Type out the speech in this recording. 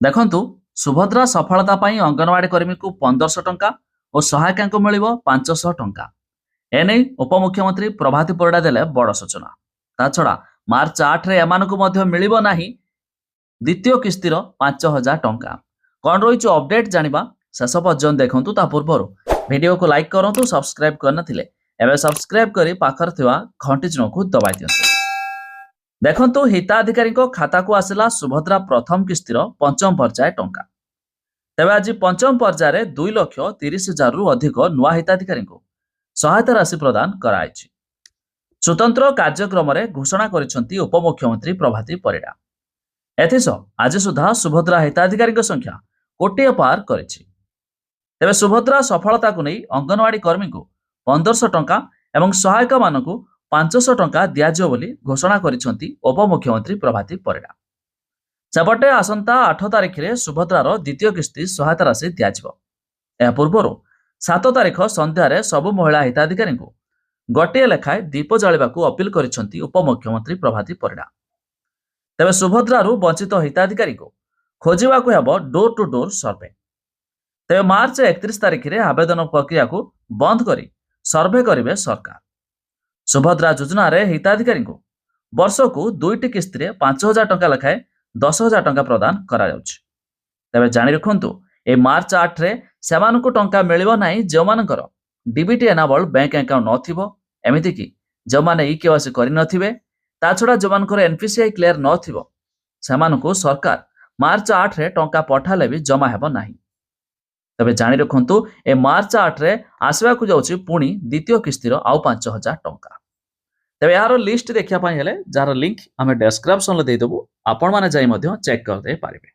ଦେଖନ୍ତୁ, ସୁଭଦ୍ରା ସଫଳତା ପାଇଁ ଅଙ୍ଗନବାଡି କର୍ମୀଙ୍କୁ 1500 ଟଙ୍କା ଓ ସହାୟିକାଙ୍କୁ ମିଳିବ 500 ଟଙ୍କା। ଏନେଇ ଉପମୁଖ୍ୟମନ୍ତ୍ରୀ ପ୍ରଭାତୀ ପରିଡ଼ା ଦେଲେ ବଡ଼ ସୂଚନା। ତାଛଡ଼ା ମାର୍ଚ୍ଚ 8ରେ ଏମାନଙ୍କୁ ମଧ୍ୟ ମିଳିବ ନାହିଁ ଦ୍ୱିତୀୟ କିସ୍ତିର 5000 ଟଙ୍କା। କ'ଣ ରହିଛି ଅପଡେଟ୍ ଜାଣିବା, ଶେଷ ପର୍ଯ୍ୟନ୍ତ ଦେଖନ୍ତୁ। ତା ପୂର୍ବରୁ ଭିଡ଼ିଓକୁ ଲାଇକ୍ କରନ୍ତୁ, ସବସ୍କ୍ରାଇବ୍ କରିନଥିଲେ ଏବେ ସବସ୍କ୍ରାଇବ୍ କରି ପାଖରେ ଥିବା ଘଣ୍ଟି ଚିହ୍ନକୁ ଦବାଇ ଦିଅନ୍ତୁ। ଦେଖନ୍ତୁ, ହିତାଧିକାରୀଙ୍କ ଖାତାକୁ ଆସିଲା ସୁଭଦ୍ରା ପ୍ରଥମ କିସ୍ତିର ପଞ୍ଚମ ପର୍ଯ୍ୟାୟ ଟଙ୍କା। ତେବେ ଆଜି ପଞ୍ଚମ ପର୍ଯ୍ୟାୟରେ 2,30,000ରୁ ଅଧିକ ନୂଆ ହିତାଧିକାରୀଙ୍କୁ ସହାୟତା ରାଶି ପ୍ରଦାନ କରାଯାଇଛି। ସ୍ୱତନ୍ତ୍ର କାର୍ଯ୍ୟକ୍ରମରେ ଘୋଷଣା କରିଛନ୍ତି ଉପମୁଖ୍ୟମନ୍ତ୍ରୀ ପ୍ରଭାତୀ ପରିଡ଼ା। ଏଥିସହ ଆଜି ସୁଦ୍ଧା ସୁଭଦ୍ରା ହିତାଧିକାରୀଙ୍କ ସଂଖ୍ୟା କୋଟିଏ ପାର କରିଛି। ତେବେ ସୁଭଦ୍ରା ସଫଳତାକୁ ନେଇ ଅଙ୍ଗନବାଡି କର୍ମୀଙ୍କୁ 1500 ଟଙ୍କା ଏବଂ ସହାୟକମାନଙ୍କୁ 500 ଟଙ୍କା ଦିଆଯିବ ବୋଲି ଘୋଷଣା କରିଛନ୍ତି ଉପମୁଖ୍ୟମନ୍ତ୍ରୀ ପ୍ରଭାତୀ ପରିଡ଼ା। ସେପଟେ ଆସନ୍ତା 8 ତାରିଖରେ ସୁଭଦ୍ରାର ଦ୍ୱିତୀୟ କିସ୍ତି ସହାୟତା ରାଶି ଦିଆଯିବ। ଏହା ପୂର୍ବରୁ 7 ତାରିଖ ସନ୍ଧ୍ୟାରେ ସବୁ ମହିଳା ହିତାଧିକାରୀଙ୍କୁ ଗୋଟିଏ ଲେଖାଏଁ ଦୀପ ଜାଳିବାକୁ ଅପିଲ କରିଛନ୍ତି ଉପମୁଖ୍ୟମନ୍ତ୍ରୀ ପ୍ରଭାତୀ ପରିଡ଼ା। ତେବେ ସୁଭଦ୍ରାରୁ ବଞ୍ଚିତ ହିତାଧିକାରୀଙ୍କୁ ଖୋଜିବାକୁ ହେବ ଡୋର ଟୁ ଡୋର ସର୍ଭେ। ତେବେ ମାର୍ଚ୍ଚ 31 ତାରିଖରେ ଆବେଦନ ପ୍ରକ୍ରିୟାକୁ ବନ୍ଦ କରି ସର୍ଭେ କରିବେ ସରକାର। ସୁଭଦ୍ରା ଯୋଜନାରେ ହିତାଧିକାରୀଙ୍କୁ ବର୍ଷକୁ 2ଟି କିସ୍ତିରେ 5000 ଟଙ୍କା ଲେଖାଏଁ 10,000 ଟଙ୍କା ପ୍ରଦାନ କରାଯାଉଛି। ତେବେ ଜାଣି ରଖନ୍ତୁ, ଏ ମାର୍ଚ୍ଚ 8ରେ ସେମାନଙ୍କୁ ଟଙ୍କା ମିଳିବ ନାହିଁ ଯେଉଁମାନଙ୍କର ଡିବିଟି ଏନାବଲ୍ଡ ବ୍ୟାଙ୍କ ଆକାଉଣ୍ଟ ନଥିବ, ଏମିତିକି ଯେଉଁମାନେ ଇକେୱାଇସି କରିନଥିବେ। ତାଛଡ଼ା ଯେଉଁମାନଙ୍କର ଏନପିସିଆଇ କ୍ଲିୟର ନଥିବ ସେମାନଙ୍କୁ ସରକାର ମାର୍ଚ୍ଚ 8ରେ ଟଙ୍କା ପଠାଲେ ବି ଜମା ହେବ ନାହିଁ। ତେବେ ଜାଣି ରଖନ୍ତୁ, ଏ ମାର୍ଚ୍ଚ 8ରେ ଆସିବାକୁ ଯାଉଛି ପୁଣି ଦ୍ୱିତୀୟ କିସ୍ତିର ଆଉ 5000 ଟଙ୍କା। ତେବେ ଏହାର ଲିଷ୍ଟ ଦେଖିବା ପାଇଁ ହେଲେ ଯାହାର ଲିଙ୍କ ଆମେ ଡେସ୍କ୍ରିପ୍ସନରେ ଦେଇଦେବୁ, ଆପଣମାନେ ଯାଇ ମଧ୍ୟ ଚେକ୍ କରିଦେଇ ପାରିବେ।